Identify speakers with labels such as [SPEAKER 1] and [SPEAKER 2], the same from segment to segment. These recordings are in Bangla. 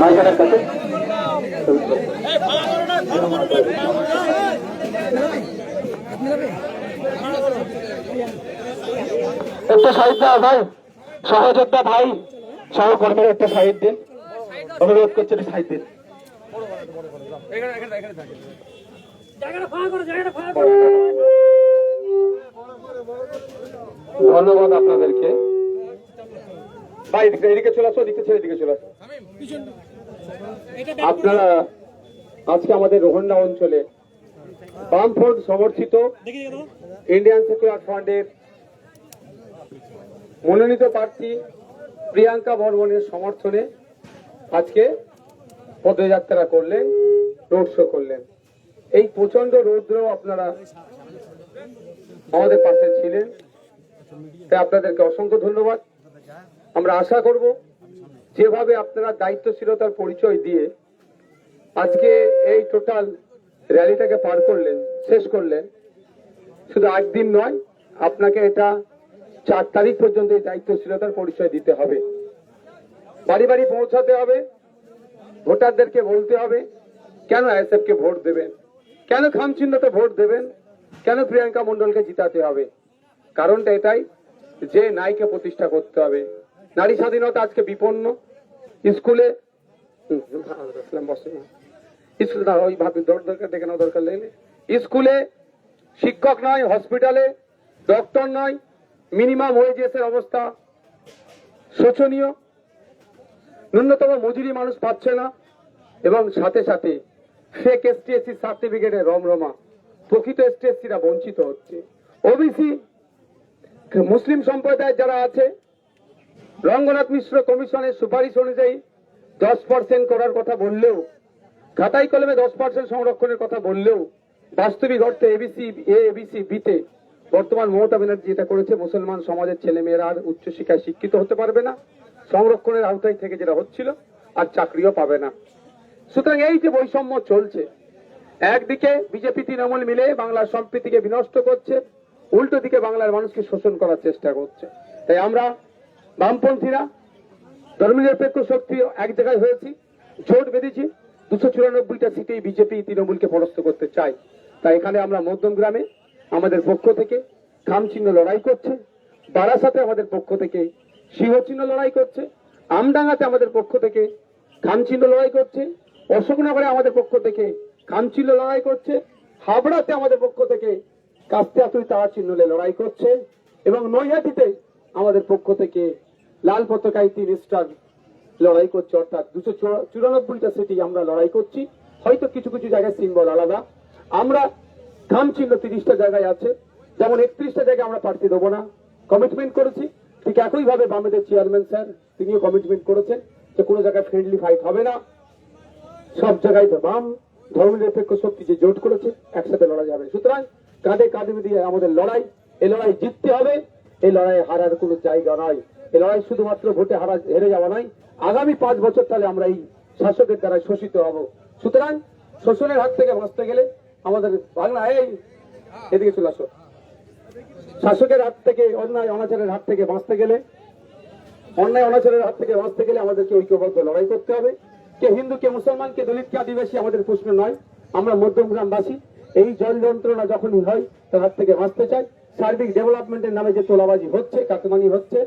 [SPEAKER 1] মাইখানের কাছে একটা সাইড দেওয়া ভাই, সহযোদ্ধা ভাই সহকর্মীর একটা সাইড দিন, অনুরোধ করছেন সাইড দিন। ধন্যবাদ আপনাদেরকে ভাই, এদিকে চলে আসো, এদিকে ছেড়ে এদিকে চলে আসো। আপনারা আজকে আমাদের রোহন্ডা অঞ্চলে বামফ্রন্ট সমর্থিত ইন্ডিয়ান সেকুলার ফ্রন্টের মনোনীত প্রার্থী প্রিয়াঙ্কা বর্মনের সমর্থনে আজকে পদযাত্রা করলেন, রোড শো করলেন। এই প্রচন্ড রৌদ্রেও আপনারা আমাদের পাশে ছিলেন, তাই আপনাদেরকে অসংখ্য ধন্যবাদ। আমরা আশা করব যেভাবে আপনারা দায়িত্বশীলতার পরিচয় দিয়ে আজকে এই টোটাল র্যালিটাকে পার করলেন, শেষ করলেন, শুধু 8 দিন নয়, আপনাকে এটা 4 তারিখ পর্যন্ত এই দায়িত্বশীলতার পরিচয় দিতে হবে। বাড়ি বাড়ি পৌঁছাতে হবে, ভোটারদেরকে বলতে হবে কেন আইএসএফ কে ভোট দেবেন, কেন খামচিহ্নতে ভোট দেবেন, কেন প্রিয়াঙ্কা মণ্ডলকে জিতাতে হবে। কারণটা এটাই যে নারীকে প্রতিষ্ঠা করতে হবে। নারী স্বাধীনতা আজকে বিপন্ন। স্কুলে স্কুলে শিক্ষক নয়, হসপিটালে ডক্টর নয়, মিনিমাম ওয়েজেসের অবস্থা শোচনীয়, ন্যূনতম মজুরি মানুষ পাচ্ছে না, এবং সাথে সাথে ফেক এসটিএসসি সার্টিফিকেটের রমরমা, প্রকৃত এসটিএসসিরা বঞ্চিত হচ্ছে। ওবিসি মুসলিম সম্প্রদায়ের যারা আছে, রঙ্গনাথ মিশ্র কমিশনের সুপারিশ অনুযায়ী 10% করার কথা বললেও, খাতাই কলমে 10% সংরক্ষণের কথা বললেও, বাস্তবিক অর্থে এবিসি এ, এবিসি বিতে বর্তমান মমতা ব্যানার্জি যেটা করেছে, মুসলমান সমাজের ছেলে মেয়েরা আর উচ্চশিক্ষায় শিক্ষিত হতে পারবে না, সংরক্ষণের আওতায় থেকে যেটা হচ্ছিল, আর চাকরিও পাবে না। সুতরাং এই যে বৈষম্য চলছে, একদিকে বিজেপি তৃণমূল মিলে বাংলার সম্প্রীতিকে বিনষ্ট করছে, উল্টো দিকে বাংলার মানুষকে শোষণ করার চেষ্টা করছে। তাই আমরা বামপন্থীরা ধর্মনিরপেক্ষ শক্তি এক জায়গায় হয়েছি, জোট বেঁধেছি, 294টা সিটেই বিজেপি তৃণমূলকে পরাস্ত করতে চাই। তাই এখানে আমরা মধ্যমগ্রামে আমাদের পক্ষ থেকে খামচিহ্ন লড়াই করছে, বারাসাতে আমাদের পক্ষ থেকে সিংহচিহ্ন লড়াই করছে, আমডাঙ্গাতে আমাদের পক্ষ থেকে খামচিহ্ন লড়াই করছে, অশোকনগরে আমাদের পক্ষ থেকে খামচিহ্ন লড়াই করছে, হাবড়াতে আমাদের পক্ষ থেকে কাস্তিয়াতুই তারা চিহ্ন লড়াই করছে, এবং নৈহাটিতে আমাদের পক্ষ থেকে লাল পতাকায় 3 স্টার লড়াই করছে। অর্থাৎ 294টা সিটি আমরা লড়াই করছি। হয়তো কিছু কিছু জায়গায় সিম্বল আলাদা। আমরা খামচিহ্ন 30টা জায়গায় আছে, যেমন 31টা জায়গায় আমরা প্রার্থী দেবো না কমিটমেন্ট করেছি, ঠিক একইভাবে বামেদের চেয়ারম্যান স্যার তিনিও কমিটমেন্ট করেছেন যে কোনো জায়গায় ফ্রেন্ডলি ফাইট হবে না, সব জায়গায় বাম ধর্মনিরপেক্ষ শক্তি যে জোট করেছে একসাথে লড়া যাবে। সুতরাং কাঁধে কাঁধে দিয়ে আমাদের লড়াই, এই লড়াই জিততে হবে, এই লড়াই হারার কোনো জায়গা নয়। এই লড়াই শুধুমাত্র ভোটে হেরে যাওয়া নয়, আগামী 5 বছর তাহলে আমরা এই শাসকের দ্বারা শোষিত হব। সুতরাং শোষণের হাত থেকে বাঁচতে গেলে আমাদের বাংলা, এই এদিকে চলে আসো, শাসকের হাত থেকে, অন্যায় অনাচারের হাত থেকে বাঁচতে গেলে, অন্যায় অনাচারের হাত থেকে বাঁচতে গেলে আমাদেরকে ঐক্যবদ্ধ লড়াই করতে হবে। কে হিন্দু, কে মুসলমান, কে দলিত, কে আদিবাসী আমাদের প্রশ্ন নয়। আমরা মধ্যমগ্রামবাসী এই জল যন্ত্রণা যখনই হয় তার হাত থেকে বাঁচতে চাই। সার্বিক ডেভেলপমেন্টের নামে যে তোলাবাজি হচ্ছে, কাটমানি হচ্ছে,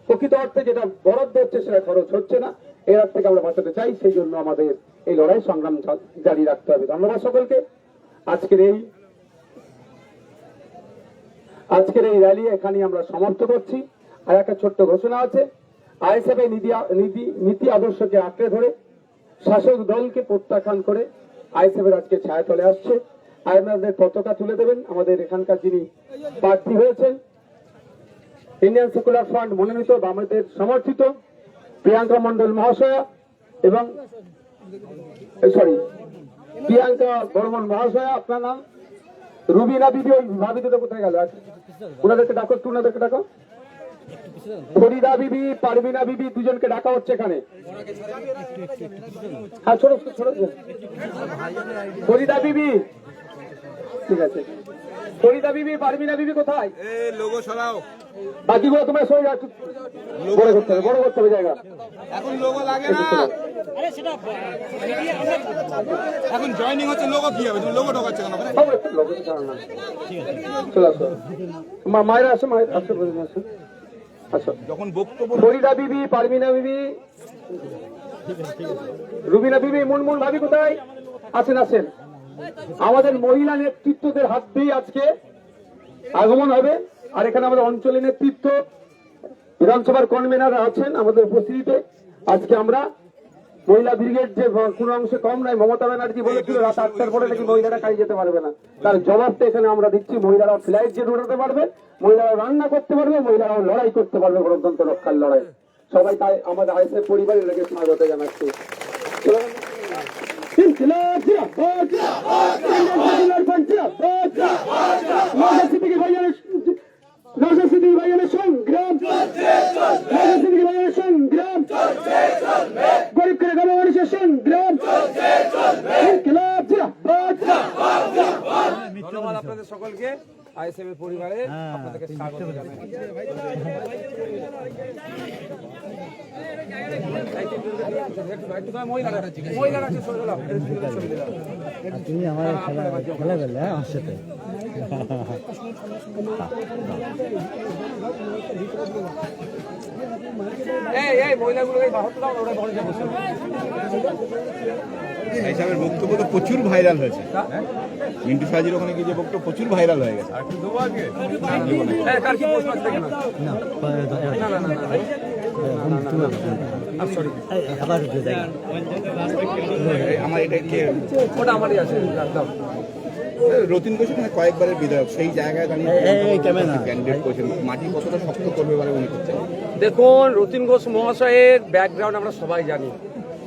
[SPEAKER 1] প্রকৃত অর্থে যেটা বরাদ্দ হচ্ছে সেটা খরচ হচ্ছে না, এর হাত থেকে আমরা বাঁচাতে চাই। সেই জন্য আমাদের এই লড়াই সংগ্রাম জারি রাখতে হবে। ধন্যবাদ সকলকে। আজকের এই র্যালি এখানে আমরা সমাপ্ত করছি। আর একটা ছোট্ট ঘোষণা আছে, আইএসএফ এর নীতি আদর্শকে আঁকড়ে ধরে শাসক দলকে প্রত্যাখ্যান করে আইএসএফ এর আজকে ছায়াতলে আসছে। আপনাদের পতাকা তুলে দেবেন আমাদের এখানকার যিনি প্রার্থী হয়েছেন, ইন্ডিয়ান সেকুলার ফ্রন্ট মনোনীত বামেদের সমর্থিত প্রিয়াঙ্কা মণ্ডল মহাশয়া, এবং প্রিয়াঙ্কা বর্মন মহাশয়া। আপনার নাম? রুবিনা বিবি। ওই ভাবি দুটো কোথায় গেল? ওনাদেরকে ডাকো, একটু ওনাদেরকে ডাকো। ফরিদা বিবি, পারবিনা বিবি, দুজনকে ডাকা হচ্ছে এখানে। হ্যাঁ, ছোট ছোট ফরিদা বিবি, ঠিক আছে। ফরিদা বিবি, পারবিনা বিবি কোথায়? লোগো সরাও, বাকিগুলো তোমরা সরে যাও। বড় করতে হবে জায়গা, এখন লোগো লাগে না।
[SPEAKER 2] এখন জয়েনিং হচ্ছে, লোগো কি হবে? তুমি লোগো ঢোকাচ্ছে কেন?
[SPEAKER 1] বাবু একটু লোগো ছাড়ান না, চলে আসো। মায়েরা আসো, মায়ের আসো, আসো আসো।
[SPEAKER 2] যখন বক্তব্য
[SPEAKER 1] ফরিদা বিবি, পারমিনা বিবি, রুবিনা বিবি, মুনমুন ভাবি কোথায় আছেন? আছেন। আমাদের মহিলা নেতৃত্বদের হাত দিয়ে আজকে আগমন হবে। আর এখানে আমাদের অঞ্চলের নেতৃত্ব, বিধানসভার কনভেনার আছেন আমাদের উপস্থিতিতে। আজকে আমরা মহিলা ব্রিগেড যে কোন অংশে কম নাই, মমতা ব্যানার্জি বলেছিল রাত 8টার পরে নাকি মহিলারা কাজে যেতে পারবে না, তার জবাবটা এখানে আমরা দিচ্ছি। মহিলারা ফ্লাইট জেট উঠাতে পারবে, মহিলারা রান্না করতে পারবে, মহিলারাও লড়াই করতে পারবে, গণতন্ত্র রক্ষার লড়াই। সবাই তাই আমাদের আইএসএফ পরিবারের এটাকে স্বাগত জানাচ্ছি। সংগ্রাম, গরিব করে গণ মানুষের সংগ্রাম,
[SPEAKER 3] ধন্যবাদ আপনাদের সকলকে, আইএসএফ এর পরিবারে আপনাদেরকে স্বাগত জানাই।
[SPEAKER 4] তুমি আমার খেলা করলে আমার সাথে
[SPEAKER 2] হিসাবের বক্তব্য তো প্রচুর ভাইরাল হয়েছে। মিন্টু সাজির ওখানে গিয়ে যে বক্তব্য প্রচুর ভাইরাল হয়ে গেছে। আমার এটা কে?
[SPEAKER 3] ওটা আমারই আছে।
[SPEAKER 2] রতিন ঘোষ মানে কয়েকবারের বিধায়ক, সেই জায়গায় দাঁড়িয়ে ক্যান্ডিডেট করছেন, মাটি কতটা শক্ত করবে বলে মনে করছেন?
[SPEAKER 3] দেখুন, রতিন ঘোষ মহাশয়ের ব্যাকগ্রাউন্ড আমরা সবাই জানি।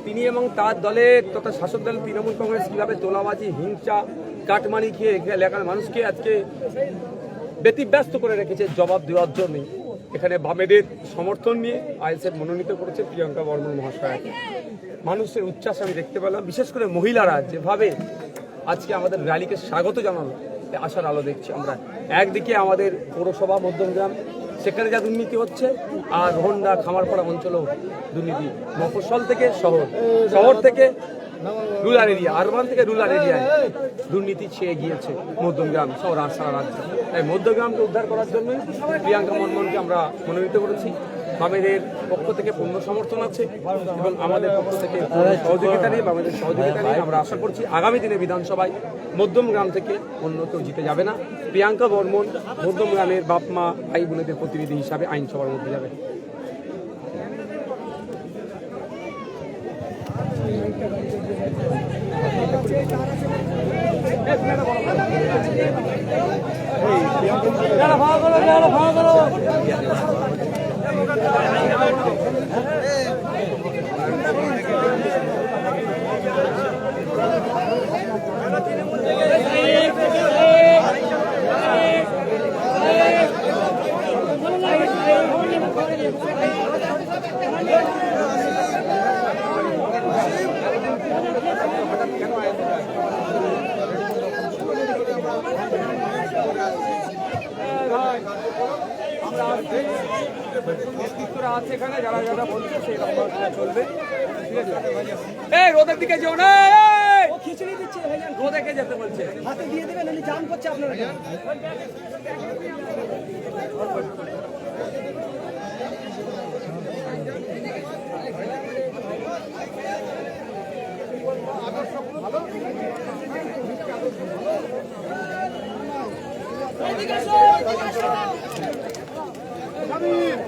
[SPEAKER 3] তিনি এবং তার দলের তথা শাসক দল তৃণমূল কংগ্রেস কিভাবে তোলাবাজি, হিংসা, কাটমানি খেয়ে এলাকার মানুষকে আজকে ব্যতিব্যস্ত করে রেখেছে জবাব দেওয়ার জন্য। এখানে বামেদের সমর্থন নিয়ে আইএসএফ মনোনীত করেছে প্রিয়াঙ্কা বর্মন মহাশয়। মানুষের উচ্ছ্বাস আমি দেখতে পেলাম, বিশেষ করে মহিলারা যেভাবে আজকে আমাদের র্যালিকে স্বাগত জানালো, আশার আলো দেখছি আমরা। একদিকে আমাদের পৌরসভা মধ্যমগ্রাম, সেখানে যা দুর্নীতি হচ্ছে, আর রোহন্ডা খামারপাড়া অঞ্চলেও দুর্নীতি, মফস্বল থেকে শহর থেকে রুরাল এরিয়া, আরবান থেকে রুরাল এরিয়ায় দুর্নীতি ছেয়ে গিয়েছে মধ্যমগ্রাম সহ সারা রাজ্যে। তাই মধ্যগ্রামকে উদ্ধার করার জন্যই প্রিয়াঙ্কা বর্মনকে আমরা মনোনীত করেছি। বামেদের পক্ষ থেকে পূর্ণ সমর্থন আছে এবং আমাদের পক্ষ থেকে সহযোগিতা নিয়ে, বামেদের সহযোগিতা নিয়ে আমরা আশা করছি আগামী দিনে বিধানসভায় মধ্যমগ্রাম থেকে অন্য কেউ জিতে যাবে না। প্রিয়াঙ্কা বর্মন মধ্যমগ্রামের বাপ মা ভাই বোনেদের প্রতিনিধি হিসাবে আইনসভার মধ্যে যাবে। নেতৃত্বরা আছে এখানে, যারা যারা বলছে সেই রকম চলবে। ঠিক আছে, এই রোদের দিকে যেও না, খিচুড়ি দিচ্ছে রোদেকে যেতে বলছে, হাতে দিয়ে দেবেন, জাম করছে আপনারা। ভালো